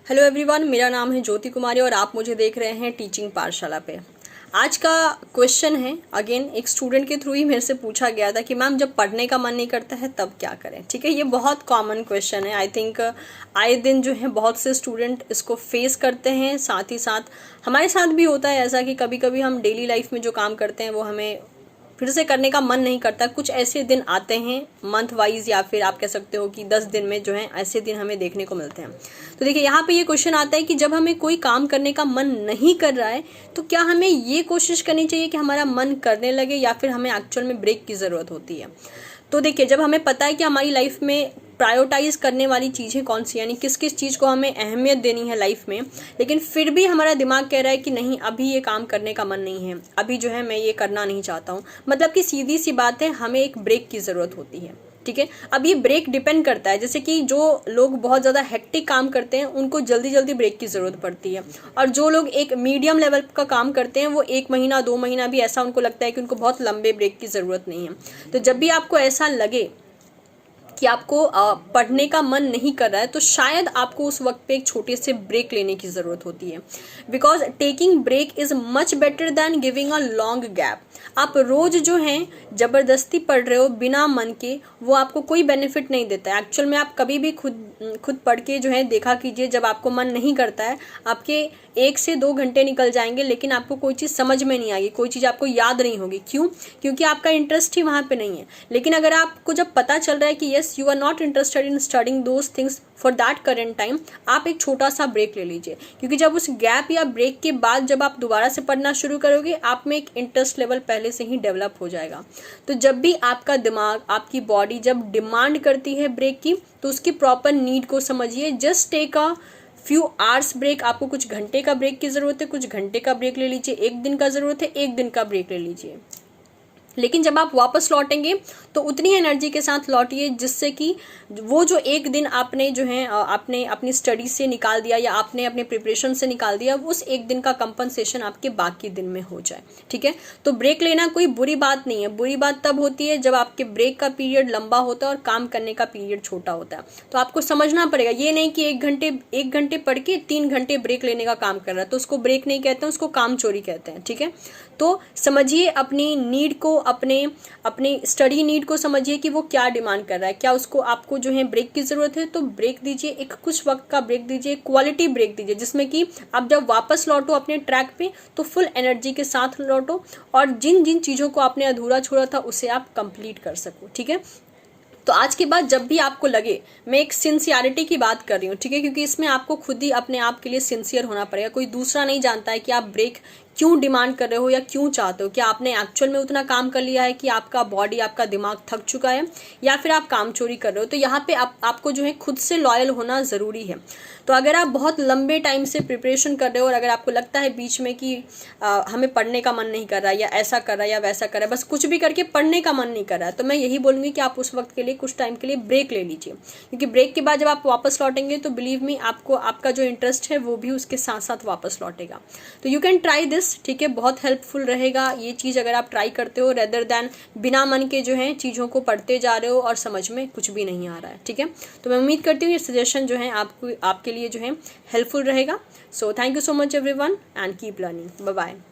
Hello everyone, मेरा नाम है ज्योति कुमारी और आप मुझे देख रहे हैं टीचिंग पाठशाला पे। आज का क्वेश्चन है, अगेन एक स्टूडेंट के थ्रू ही मेरे से पूछा गया था कि मैम जब पढ़ने का मन नहीं करता है तब क्या करें। ठीक है, ये बहुत कॉमन क्वेश्चन है। आई थिंक आए दिन जो है बहुत से स्टूडेंट इसको फेस करते हैं। साथ ही साथ हमारे साथ भी होता है ऐसा कि कभी कभी हम डेली लाइफ में जो काम करते हैं वो हमें फिर से करने का मन नहीं करता। कुछ ऐसे दिन आते हैं मंथ वाइज, या फिर आप कह सकते हो कि 10 दिन में जो है ऐसे दिन हमें देखने को मिलते हैं। तो देखिए यहाँ पे ये क्वेश्चन आता है कि जब हमें कोई काम करने का मन नहीं कर रहा है तो क्या हमें ये कोशिश करनी चाहिए कि हमारा मन करने लगे, या फिर हमें एक्चुअल में ब्रेक की ज़रूरत होती है। तो देखिए, जब हमें पता है कि हमारी लाइफ में प्रायोरिटाइज करने वाली चीज़ें कौन सी, यानी किस किस चीज़ को हमें अहमियत देनी है लाइफ में, लेकिन फिर भी हमारा दिमाग कह रहा है कि नहीं अभी ये काम करने का मन नहीं है, अभी जो है मैं ये करना नहीं चाहता हूँ, मतलब कि सीधी सी बात है, हमें एक ब्रेक की ज़रूरत होती है। ठीक है, अब ये ब्रेक डिपेंड करता है, जैसे कि जो लोग बहुत ज़्यादा हेक्टिक काम करते हैं उनको जल्दी जल्दी ब्रेक की ज़रूरत पड़ती है, और जो लोग एक मीडियम लेवल का काम करते हैं वो 1 महीना 2 महीना भी ऐसा उनको लगता है कि उनको बहुत लंबे ब्रेक की ज़रूरत नहीं है। तो जब भी आपको ऐसा लगे कि आपको पढ़ने का मन नहीं कर रहा है तो शायद आपको उस वक्त पे एक छोटे से ब्रेक लेने की ज़रूरत होती है। Because taking break is much better than giving a long gap. आप रोज़ जो हैं ज़बरदस्ती पढ़ रहे हो बिना मन के, वो आपको कोई बेनिफिट नहीं देता है। एक्चुअल में आप कभी भी खुद पढ़ के जो है देखा कीजिए, जब आपको मन नहीं करता है आपके 1 से 2 घंटे निकल जाएंगे लेकिन आपको कोई चीज़ समझ में नहीं आएगी, कोई चीज़ आपको याद नहीं होगी। क्यों? क्योंकि आपका इंटरेस्ट ही वहाँ पे नहीं है। लेकिन अगर आपको जब पता चल रहा है कि yes you are not interested in studying those things for that current time, आप एक छोटा सा ब्रेक ले लीजिए। क्योंकि जब उस गैप या ब्रेक के बाद जब आप दोबारा से पढ़ना शुरू करोगे, आप में एक इंटरेस्ट लेवल पहले से ही डेवलप हो जाएगा। तो जब भी आपका दिमाग, आपकी बॉडी जब डिमांड करती है ब्रेक की, तो उसकी प्रॉपर नीड को समझिए। Just take a few hours break. आपको कुछ घंटे का ब्रेक की ज़रूरत है, कुछ घंटे का ब्रेक ले लीजिए। 1 दिन का ज़रूरत है, 1 दिन का ब्रेक ले लीजिए। लेकिन जब आप वापस लौटेंगे तो उतनी एनर्जी के साथ लौटिए जिससे कि वो जो 1 दिन आपने जो है आपने अपनी स्टडी से निकाल दिया या आपने अपने प्रिपरेशन से निकाल दिया, उस 1 दिन का कंपनसेशन आपके बाकी दिन में हो जाए। ठीक है, तो ब्रेक लेना कोई बुरी बात नहीं है। बुरी बात तब होती है जब आपके ब्रेक का पीरियड लंबा होता है और काम करने का पीरियड छोटा होता है। तो आपको समझना पड़ेगा, ये नहीं कि 1 घंटे पढ़ के 3 घंटे ब्रेक लेने का काम कर रहा है तो उसको ब्रेक नहीं कहते हैं, उसको काम चोरी कहते हैं। ठीक है, तो समझिए अपनी नीड को, अपने स्टडी नीड को समझिए कि वो क्या डिमांड कर रहा है। क्या उसको, आपको जो है ब्रेक की ज़रूरत है तो ब्रेक दीजिए, एक कुछ वक्त का ब्रेक दीजिए, क्वालिटी ब्रेक दीजिए, जिसमें कि आप जब वापस लौटो अपने ट्रैक पे तो फुल एनर्जी के साथ लौटो और जिन जिन चीज़ों को आपने अधूरा छोड़ा था उसे आप कंप्लीट कर सको। ठीक है, तो आज के बाद जब भी आपको लगे, मैं एक सिंसियरिटी की बात कर रही हूँ, ठीक है, क्योंकि इसमें आपको खुद ही अपने आप के लिए सिंसियर होना पड़ेगा। कोई दूसरा नहीं जानता है कि आप ब्रेक क्यों डिमांड कर रहे हो या क्यों चाहते हो। क्या आपने एक्चुअल में उतना काम कर लिया है कि आपका बॉडी, आपका दिमाग थक चुका है, या फिर आप काम चोरी कर रहे हो। तो यहाँ पे आपको जो है खुद से लॉयल होना ज़रूरी है। तो अगर आप बहुत लंबे टाइम से प्रिपरेशन कर रहे हो और अगर आपको लगता है बीच में कि हमें पढ़ने का मन नहीं कर रहा है, या ऐसा कर रहा है या वैसा कर रहा है, बस कुछ भी करके पढ़ने का मन नहीं कर रहा है, तो मैं यही बोलूँगी कि आप उस वक्त के लिए, कुछ टाइम के लिए ब्रेक ले लीजिए। क्योंकि ब्रेक के बाद जब आप वापस लौटेंगे तो बिलीव मी, आपको आपका जो इंटरेस्ट है वो भी उसके साथ साथ वापस लौटेगा। तो यू कैन ट्राई दिस। ठीक है, बहुत हेल्पफुल रहेगा ये चीज़ अगर आप ट्राई करते हो, रेदर दैन बिना मन के जो है चीज़ों को पढ़ते जा रहे हो और समझ में कुछ भी नहीं आ रहा है। ठीक है, तो मैं उम्मीद करती हूँ ये सजेशन जो है आपके लिए जो है हेल्पफुल रहेगा। So thank you so much everyone and keep learning. Bye bye.